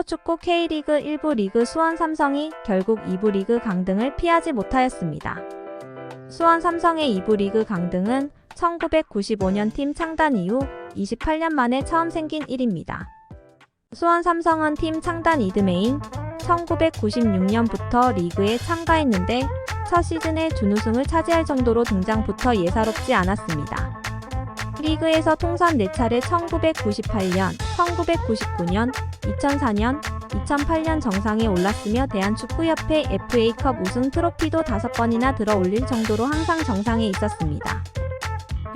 프로축구 K리그 1부 리그 수원 삼성이 결국 2부 리그 강등을 피하지 못하였습니다. 수원 삼성의 2부 리그 강등은 1995년 팀 창단 이후 28년 만에 처음 생긴 일입니다. 수원 삼성은 팀 창단 이듬해인 1996년부터 리그에 참가했는데 첫 시즌에 준우승을 차지할 정도로 등장부터 예사롭지 않았습니다. 리그에서 통산 4차례 1998년, 1999년, 2004년, 2008년 정상에 올랐으며 대한축구협회 FA컵 우승 트로피도 5번이나 들어 올릴 정도로 항상 정상에 있었습니다.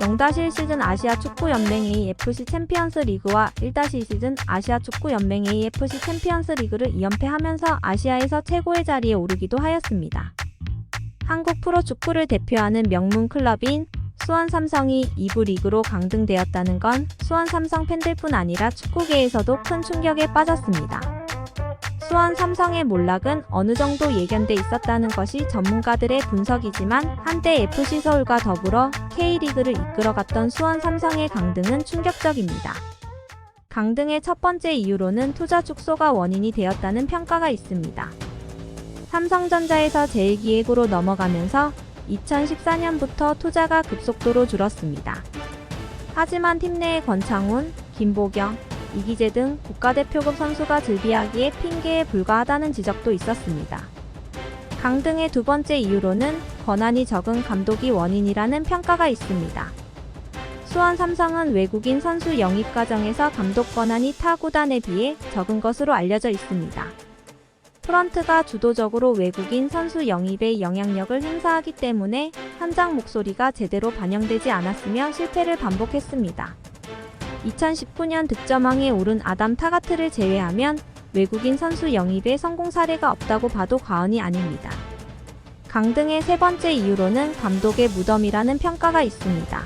0-1 시즌 아시아축구연맹 AFC 챔피언스 리그와 1-2 시즌 아시아축구연맹 AFC 챔피언스 리그를 2연패하면서 아시아에서 최고의 자리에 오르기도 하였습니다. 한국 프로축구를 대표하는 명문 클럽인 수원 삼성이 2부 리그로 강등되었다는 건 수원 삼성 팬들뿐 아니라 축구계에서도 큰 충격에 빠졌습니다. 수원 삼성의 몰락은 어느 정도 예견돼 있었다는 것이 전문가들의 분석이지만 한때 FC 서울과 더불어 K리그를 이끌어갔던 수원 삼성의 강등은 충격적입니다. 강등의 첫 번째 이유로는 투자 축소가 원인이 되었다는 평가가 있습니다. 삼성전자에서 제1기획으로 넘어가면서 2014년부터 투자가 급속도로 줄었습니다. 하지만 팀 내의 권창훈, 김보경, 이기재 등 국가대표급 선수가 즐비하기에 핑계에 불과하다는 지적도 있었습니다. 강등의 두 번째 이유로는 권한이 적은 감독이 원인이라는 평가가 있습니다. 수원 삼성은 외국인 선수 영입 과정에서 감독 권한이 타 구단에 비해 적은 것으로 알려져 있습니다. 프런트가 주도적으로 외국인 선수 영입에 영향력을 행사하기 때문에 현장 목소리가 제대로 반영되지 않았으며 실패를 반복했습니다. 2019년 득점왕에 오른 아담 타가트를 제외하면 외국인 선수 영입에 성공 사례가 없다고 봐도 과언이 아닙니다. 강등의 세 번째 이유로는 감독의 무덤이라는 평가가 있습니다.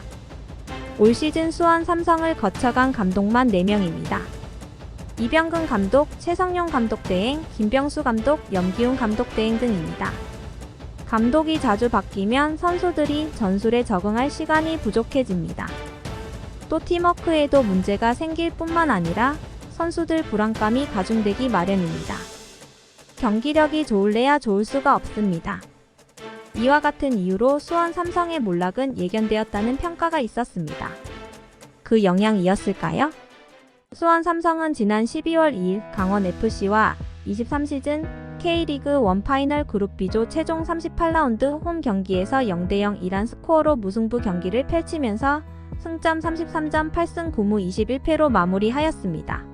올 시즌 수원 삼성을 거쳐간 감독만 4명입니다. 이병근 감독, 최성용 감독 대행, 김병수 감독, 염기훈 감독 대행 등입니다. 감독이 자주 바뀌면 선수들이 전술에 적응할 시간이 부족해집니다. 또 팀워크에도 문제가 생길 뿐만 아니라 선수들 불안감이 가중되기 마련입니다. 경기력이 좋을래야 좋을 수가 없습니다. 이와 같은 이유로 수원 삼성의 몰락은 예견되었다는 평가가 있었습니다. 그 영향이었을까요? 수원 삼성은 지난 12월 2일 강원FC와 23시즌 K리그 1 파이널 그룹 B조 최종 38라운드 홈 경기에서 0-0이란 스코어로 무승부 경기를 펼치면서 승점 33점 8승 9무 21패로 마무리하였습니다.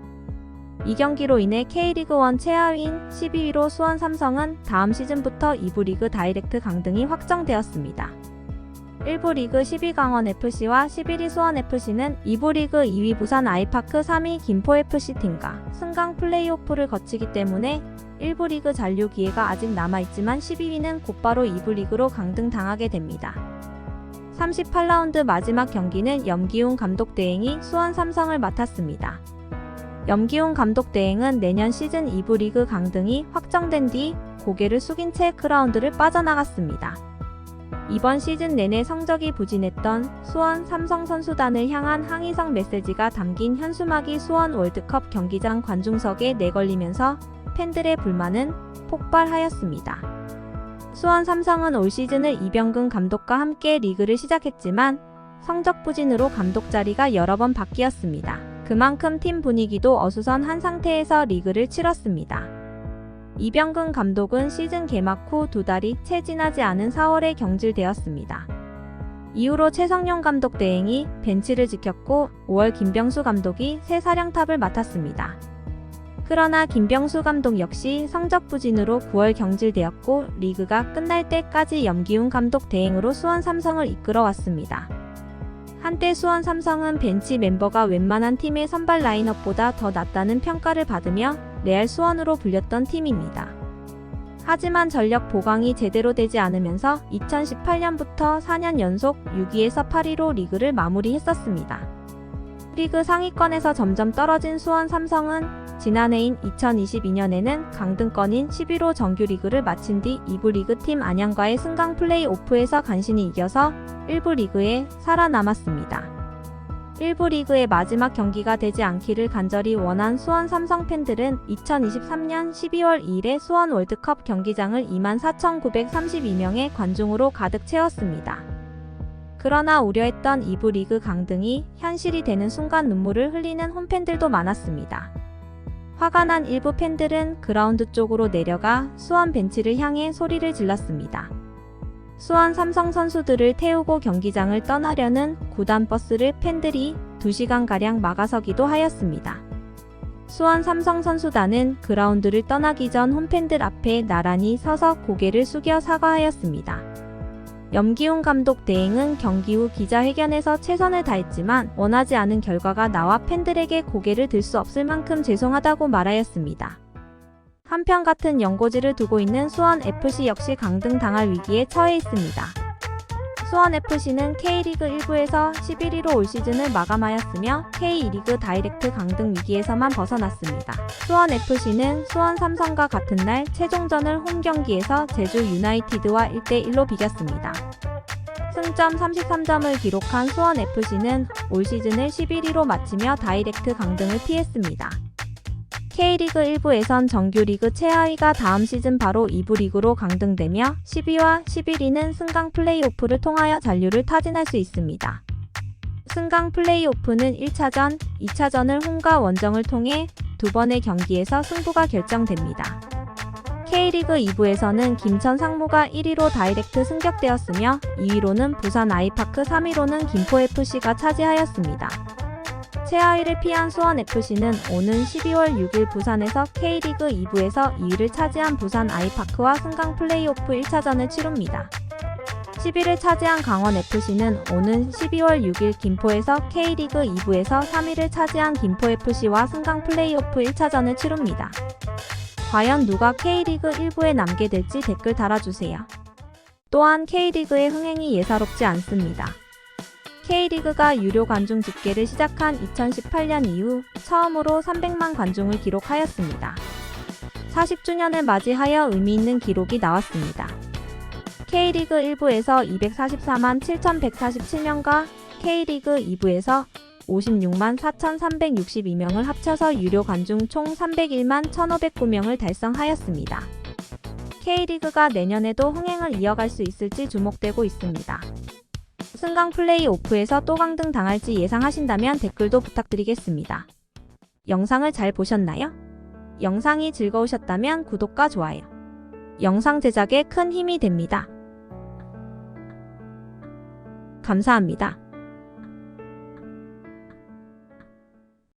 이 경기로 인해 K리그 1 최하위인 12위로 수원 삼성은 다음 시즌부터 2부 리그 다이렉트 강등이 확정되었습니다. 1부 리그 10위 강원FC와 11위 수원FC는 2부 리그 2위 부산 아이파크 3위 김포FC 팀과 승강 플레이오프를 거치기 때문에 1부 리그 잔류 기회가 아직 남아있지만 12위는 곧바로 2부 리그로 강등당하게 됩니다. 38라운드 마지막 경기는 염기훈 감독 대행이 수원 삼성을 맡았습니다. 염기훈 감독 대행은 내년 시즌 2부 리그 강등이 확정된 뒤 고개를 숙인 채 크라운드를 빠져나갔습니다. 이번 시즌 내내 성적이 부진했던 수원 삼성 선수단을 향한 항의성 메시지가 담긴 현수막이 수원 월드컵 경기장 관중석에 내걸리면서 팬들의 불만은 폭발하였습니다. 수원 삼성은 올 시즌을 이병근 감독과 함께 리그를 시작했지만 성적 부진으로 감독 자리가 여러 번 바뀌었습니다. 그만큼 팀 분위기도 어수선한 상태에서 리그를 치렀습니다. 이병근 감독은 시즌 개막 후 2달이 채 지나지 않은 4월에 경질되었습니다. 이후로 최성용 감독 대행이 벤치를 지켰고 5월 김병수 감독이 새 사령탑을 맡았습니다. 그러나 김병수 감독 역시 성적 부진으로 9월 경질되었고 리그가 끝날 때까지 염기훈 감독 대행으로 수원 삼성을 이끌어왔습니다. 한때 수원 삼성은 벤치 멤버가 웬만한 팀의 선발 라인업보다 더 낫다는 평가를 받으며 레알 수원으로 불렸던 팀입니다. 하지만 전력 보강이 제대로 되지 않으면서 2018년부터 4년 연속 6위에서 8위로 리그를 마무리했었습니다. 리그 상위권에서 점점 떨어진 수원 삼성은 지난해인 2022년에는 강등권인 11호 정규리그를 마친 뒤 2부 리그팀 안양과의 승강 플레이오프에서 간신히 이겨서 1부 리그에 살아남았습니다. 1부 리그의 마지막 경기가 되지 않기를 간절히 원한 수원 삼성 팬들은 2023년 12월 2일에 수원 월드컵 경기장을 24,932명의 관중으로 가득 채웠습니다. 그러나 우려했던 2부 리그 강등이 현실이 되는 순간 눈물을 흘리는 홈팬들도 많았습니다. 화가 난 일부 팬들은 그라운드 쪽으로 내려가 수원 벤치를 향해 소리를 질렀습니다. 수원 삼성 선수들을 태우고 경기장을 떠나려는 구단 버스를 팬들이 2시간가량 막아서기도 하였습니다. 수원 삼성 선수단은 그라운드를 떠나기 전 홈팬들 앞에 나란히 서서 고개를 숙여 사과하였습니다. 염기훈 감독 대행은 경기 후 기자회견에서 최선을 다했지만 원하지 않은 결과가 나와 팬들에게 고개를 들 수 없을 만큼 죄송하다고 말하였습니다. 한편 같은 연고지를 두고 있는 수원FC 역시 강등당할 위기에 처해 있습니다. 수원FC는 K리그 1부에서 11위로 올 시즌을 마감하였으며 K리그 다이렉트 강등 위기에서만 벗어났습니다. 수원FC는 수원 삼성과 같은 날 최종전을 홈 경기에서 제주 유나이티드와 1대1로 비겼습니다. 승점 33점을 기록한 수원FC는 올 시즌을 11위로 마치며 다이렉트 강등을 피했습니다. K리그 1부에선 정규리그 최하위가 다음 시즌 바로 2부 리그로 강등되며 10위와 11위는 승강 플레이오프를 통하여 잔류를 타진할 수 있습니다. 승강 플레이오프는 1차전, 2차전을 홈과 원정을 통해 두 번의 경기에서 승부가 결정됩니다. K리그 2부에서는 김천 상무가 1위로 다이렉트 승격되었으며 2위로는 부산 아이파크, 3위로는 김포FC가 차지하였습니다. 최하위를 피한 수원FC는 오는 12월 6일 부산에서 K리그 2부에서 2위를 차지한 부산 아이파크와 승강 플레이오프 1차전을 치룹니다. 10위를 차지한 강원FC는 오는 12월 6일 김포에서 K리그 2부에서 3위를 차지한 김포FC와 승강 플레이오프 1차전을 치룹니다. 과연 누가 K리그 1부에 남게 될지 댓글 달아주세요. 또한 K리그의 흥행이 예사롭지 않습니다. K리그가 유료 관중 집계를 시작한 2018년 이후 처음으로 300만 관중을 기록하였습니다. 40주년을 맞이하여 의미 있는 기록이 나왔습니다. K리그 1부에서 244만 7,147명과 K리그 2부에서 56만 4,362명을 합쳐서 유료 관중 총 301만 1,509명을 달성하였습니다. K리그가 내년에도 흥행을 이어갈 수 있을지 주목되고 있습니다. 승강 플레이오프에서 또 강등 당할지 예상하신다면 댓글도 부탁드리겠습니다. 영상을 잘 보셨나요? 영상이 즐거우셨다면 구독과 좋아요. 영상 제작에 큰 힘이 됩니다. 감사합니다.